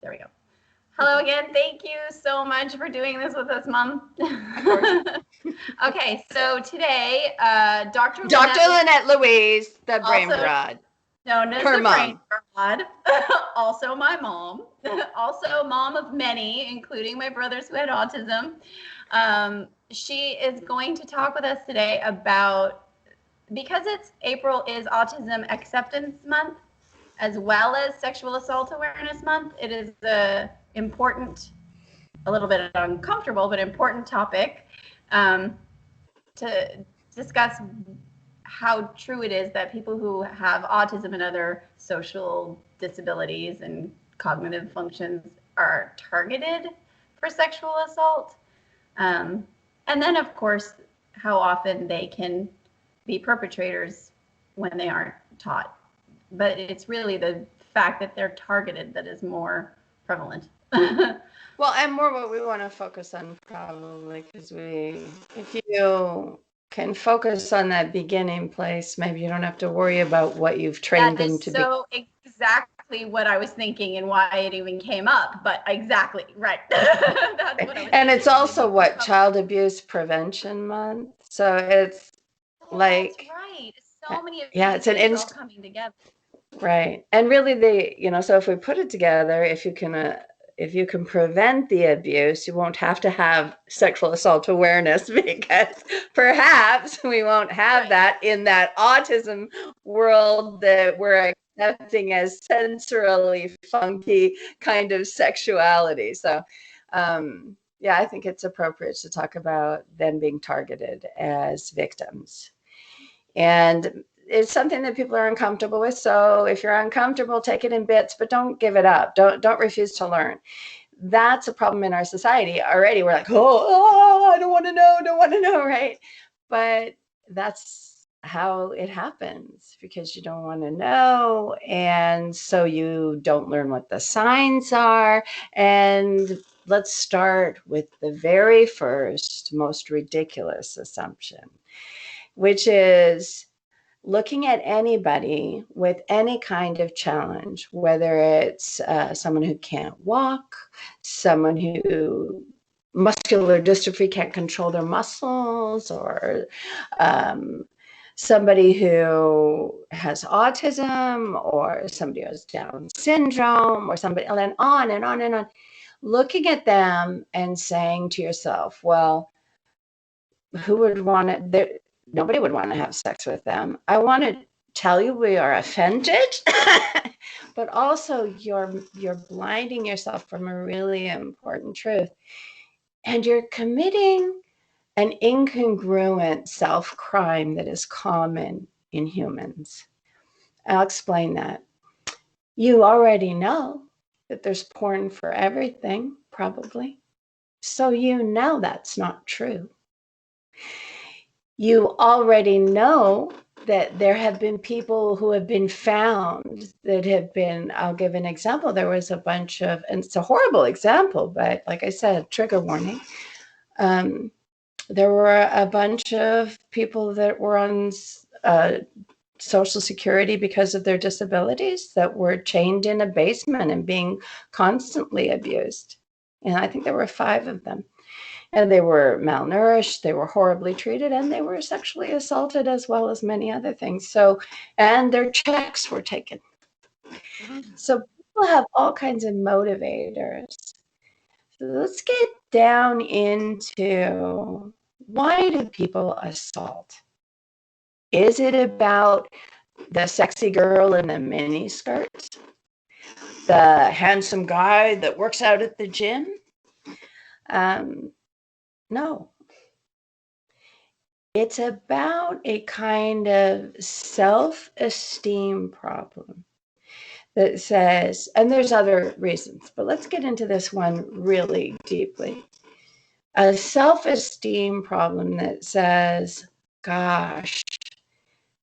There we go. Hello again. Thank you so much for doing this with us, Mom. Of course. Okay, so today, Dr. Lynette Louise, the brain also broad. known as Her the brain mom. broad, also my mom, also mom of many, including my brothers who had autism. She is going to talk with us today about, because it's April is Autism Acceptance Month, as well as Sexual Assault Awareness Month. It is a important, a little bit uncomfortable, but important topic to discuss how true it is that people who have autism and other social disabilities and cognitive functions are targeted for sexual assault. And then, of course, how often they can be perpetrators when they aren't taught. But it's really the fact that they're targeted that is more prevalent. Well, and more what we want to focus on probably, because if you can focus on that beginning place, maybe you don't have to worry about what you've trained them to be. So exactly what I was thinking and why it even came up, but exactly, right. That's what I was and it's thinking. also what, Child Abuse Prevention Month. So it's like, that's right. So many of yeah, these it's things all coming together. Right. And really so if we put it together, if you can prevent the abuse, you won't have to have sexual assault awareness, because perhaps we won't have that in that autism world that we're accepting as sensorily funky kind of sexuality. So, yeah, I think it's appropriate to talk about them being targeted as victims. And it's something that people are uncomfortable with. So if you're uncomfortable, take it in bits, but don't give it up. Don't refuse to learn. That's a problem in our society already. We're like, I don't want to know, right? But that's how it happens, because you don't want to know. And so you don't learn what the signs are. And let's start with the very first, most ridiculous assumption, which is looking at anybody with any kind of challenge, whether it's someone who can't walk, someone who muscular dystrophy can't control their muscles, or somebody who has autism, or somebody who has Down syndrome, or somebody, and on and on and on. Looking at them and saying to yourself, well, who would want to, nobody would want to have sex with them. I want to tell you we are offended, but also you're blinding yourself from a really important truth. And you're committing an incongruent self-crime that is common in humans. I'll explain that. You already know that there's porn for everything, probably. So you know that's not true. You already know that there have been people who have been found that have been, I'll give an example. There was a bunch of, and it's a horrible example, but like I said, trigger warning. There were a bunch of people that were on Social Security because of their disabilities that were chained in a basement and being constantly abused. And I think there were 5 of them. And they were malnourished, they were horribly treated, and they were sexually assaulted, as well as many other things. So, and their checks were taken. So people have all kinds of motivators. So let's get down into, why do people assault? Is it about the sexy girl in the mini skirt? The handsome guy that works out at the gym? No. It's about a kind of self-esteem problem that says, and there's other reasons, but let's get into this one really deeply. A self-esteem problem that says, gosh,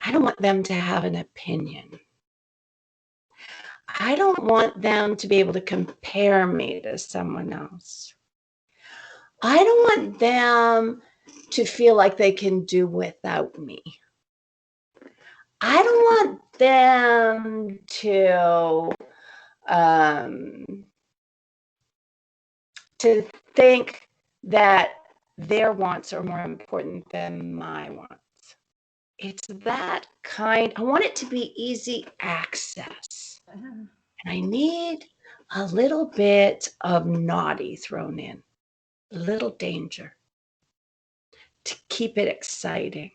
I don't want them to have an opinion. I don't want them to be able to compare me to someone else. I don't want them to feel like they can do without me. I don't want them to to think that their wants are more important than my wants. It's that kind, I want it to be easy access. And I need a little bit of naughty thrown in, a little danger to keep it exciting.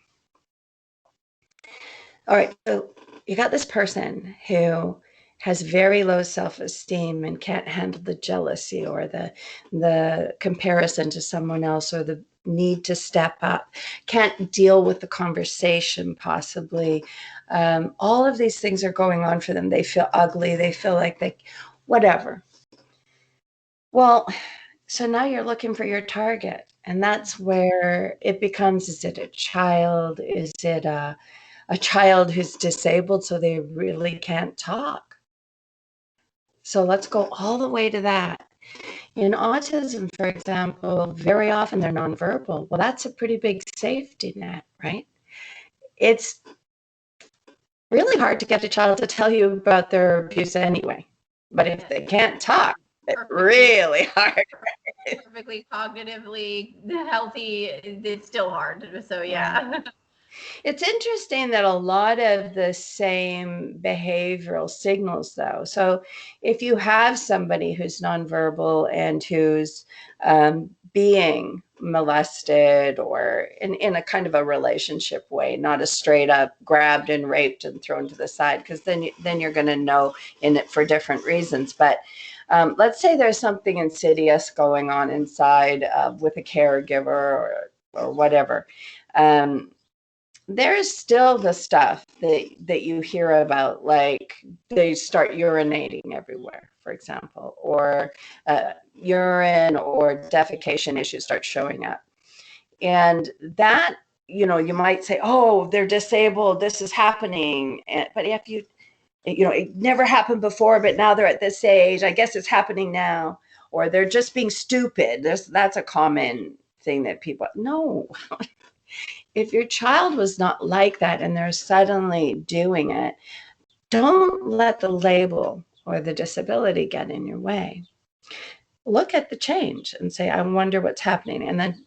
All right, so you got this person who has very low self-esteem and can't handle the jealousy or the comparison to someone else or the need to step up, can't deal with the conversation possibly. All of these things are going on for them. They feel ugly. They feel like they, whatever. Well, so now you're looking for your target. And that's where it becomes, is it a child? Is it a child who's disabled so they really can't talk? So let's go all the way to that. In autism, for example, very often they're nonverbal. Well, that's a pretty big safety net, right? It's really hard to get a child to tell you about their abuse anyway. But if they can't talk, it's really hard. Perfectly cognitively healthy, it's still hard. So yeah. It's interesting that a lot of the same behavioral signals, though. So if you have somebody who's nonverbal and who's being molested or in a kind of a relationship way, not a straight up grabbed and raped and thrown to the side, because then you're going to know in it for different reasons. But let's say there's something insidious going on inside with a caregiver or whatever. There's still the stuff that you hear about, like they start urinating everywhere, for example, or urine or defecation issues start showing up. And that, you might say, oh, they're disabled, this is happening. But if it never happened before, but now they're at this age, I guess it's happening now. Or they're just being stupid. That's a common thing that people, no. If your child was not like that and they're suddenly doing it, don't let the label or the disability get in your way. Look at the change and say, I wonder what's happening. And then,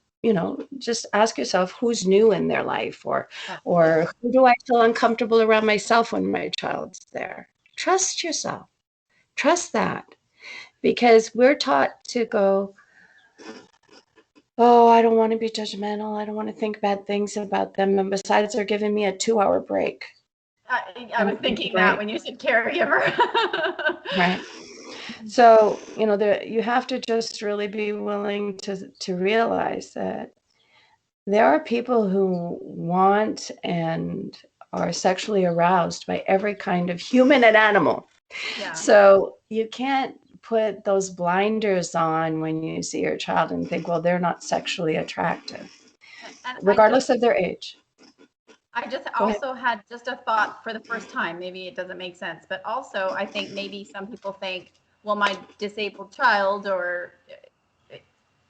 just ask yourself who's new in their life or who do I feel uncomfortable around myself when my child's there. Trust yourself. Trust that. Because we're taught to go, oh, I don't want to be judgmental. I don't want to think bad things about them. And besides, they're giving me a 2-hour break. I was thinking that when you said caregiver. Right. So, you have to just really be willing to realize that there are people who want and are sexually aroused by every kind of human and animal. Yeah. So you can't put those blinders on when you see your child and think, well, they're not sexually attractive, regardless of their age. I just also had just a thought for the first time. Maybe it doesn't make sense, but also I think maybe some people think, well, my disabled child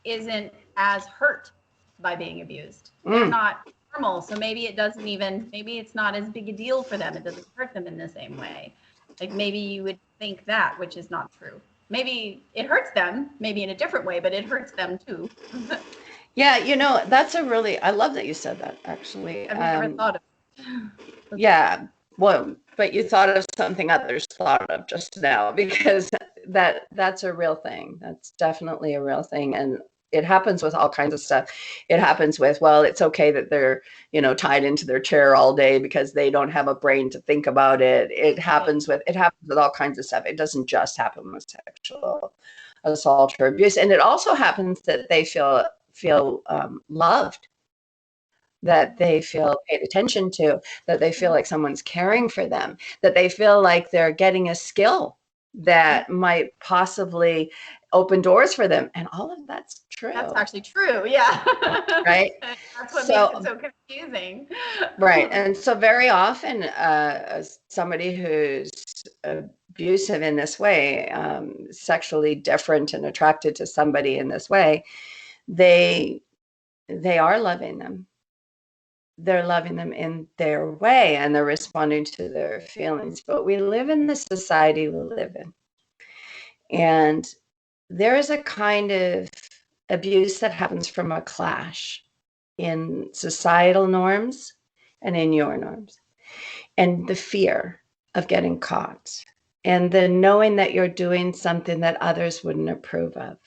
isn't as hurt by being abused. They're not normal, so maybe it's not as big a deal for them. It doesn't hurt them in the same way. Like maybe you would think that, which is not true. Maybe it hurts them, maybe in a different way, but it hurts them too. Yeah, that's I love that you said that, actually. I've never thought of it. Yeah, well, but you thought of something others thought of just now, because that's a real thing. That's definitely a real thing. And it happens with all kinds of stuff. It happens with, well, it's okay that they're, tied into their chair all day because they don't have a brain to think about it. It happens with all kinds of stuff. It doesn't just happen with sexual assault or abuse. And it also happens that they feel loved, that they feel paid attention to, that they feel like someone's caring for them, that they feel like they're getting a skill that might possibly open doors for them. And all of that's true. That's actually true. Yeah. Right. That's what makes it so confusing. Right. And so very often somebody who's abusive in this way, sexually different and attracted to somebody in this way, they are loving them. They're loving them in their way and they're responding to their feelings. But we live in the society we live in. And there is a kind of abuse that happens from a clash in societal norms and in your norms, and the fear of getting caught, and the knowing that you're doing something that others wouldn't approve of.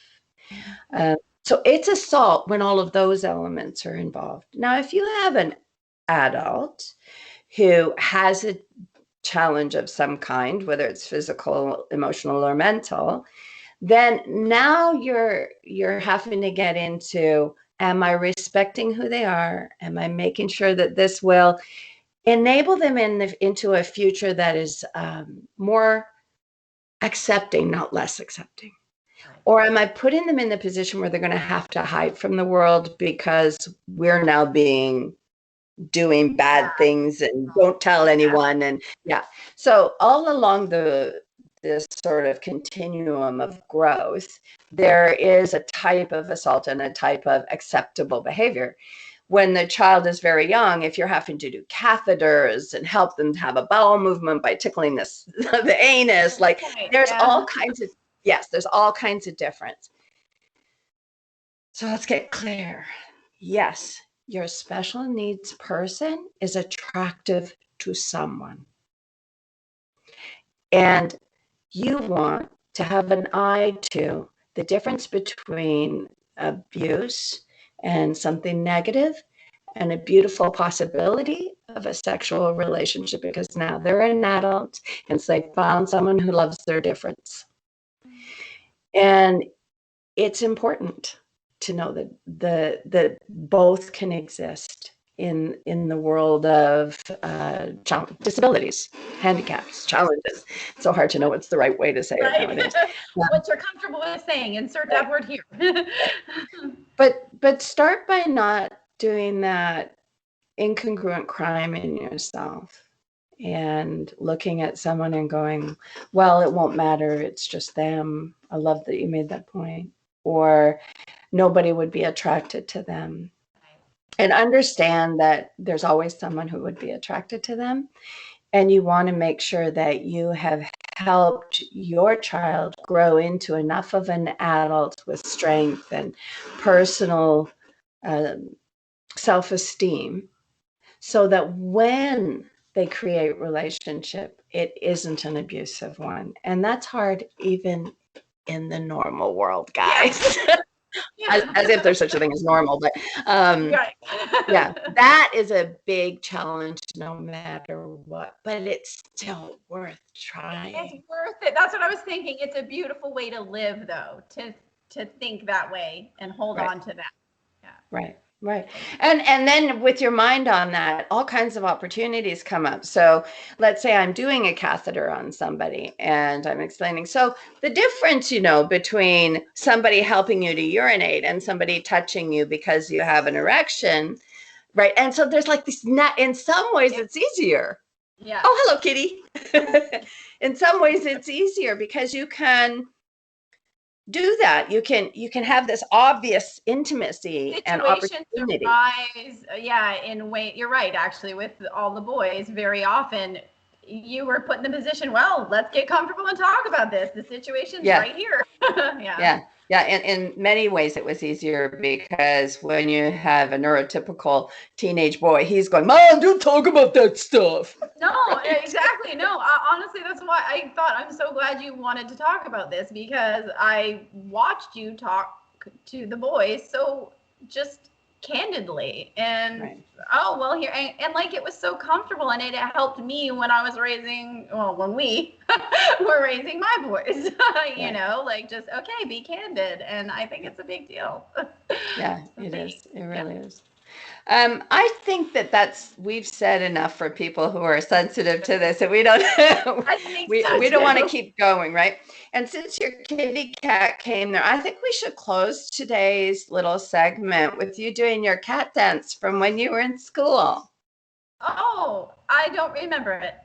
Uh, so it's assault when all of those elements are involved. Now, if you have an adult who has a challenge of some kind, whether it's physical, emotional, or mental, then now you're having to get into, am I respecting who they are? Am I making sure that this will enable them into a future that is more accepting, not less accepting? Or am I putting them in the position where they're going to have to hide from the world because we're now doing bad things and don't tell anyone? And yeah, so all along this sort of continuum of growth, there is a type of assault and a type of acceptable behavior. When the child is very young, if you're having to do catheters and help them have a bowel movement by tickling the anus, like there's all kinds of, yes, there's all kinds of difference. So let's get clear. Yes, your special needs person is attractive to someone. And you want to have an eye to the difference between abuse and something negative and a beautiful possibility of a sexual relationship, because now they're an adult and so they found someone who loves their difference. And it's important to know that both can exist in the world of disabilities, handicaps, challenges. It's so hard to know what's the right way to say it nowadays. What you're comfortable with saying, insert that word here. But start by not doing that incongruent crime in yourself and looking at someone and going, well, it won't matter, it's just them. I love that you made that point. Or nobody would be attracted to them. And understand that there's always someone who would be attracted to them. And you want to make sure that you have helped your child grow into enough of an adult with strength and personal self-esteem, so that when they create relationship, it isn't an abusive one. And that's hard even in the normal world, guys. As if there's such a thing as normal, but yeah, that is a big challenge no matter what, but it's still worth trying. It's worth it. That's what I was thinking. It's a beautiful way to live, though, to think that way and hold on to that. Yeah. Right. And then with your mind on that, all kinds of opportunities come up. So let's say I'm doing a catheter on somebody and I'm explaining. So the difference, between somebody helping you to urinate and somebody touching you because you have an erection, right? And so there's like this, in some ways it's easier. Yeah. Oh, hello, kitty. In some ways it's easier because you can do that. You can have this obvious intimacy and opportunity. Arise, in way. You're right. Actually, with all the boys, very often you were put in the position. Well, let's get comfortable and talk about this. The situation's right here. Yeah. In many ways, it was easier because when you have a neurotypical teenage boy, he's going, "Mom, don't talk about that stuff." No, right? Exactly. No, honestly, that's why I thought I'm so glad you wanted to talk about this, because I watched you talk to the boys so just candidly, and here, and like it was so comfortable, and it helped me when I was when we were raising my boys, like just, okay, be candid. And I think it's a big deal. Yeah, it is. It really is. I think we've said enough for people who are sensitive to this, and we don't we don't want to keep going, right? And since your kitty cat came there, I think we should close today's little segment with you doing your cat dance from when you were in school. Oh, I don't remember it.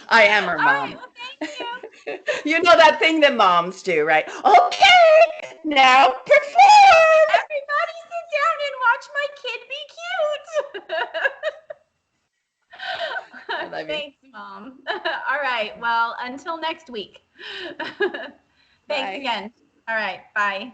I am her mom. All right, well, thank you. You know that thing that moms do, right? Okay, now perform. Everybody sit down and watch my kid be cute. I love you. Thanks, Mom. All right. Well, until next week. Thanks Bye. again. All right. Bye.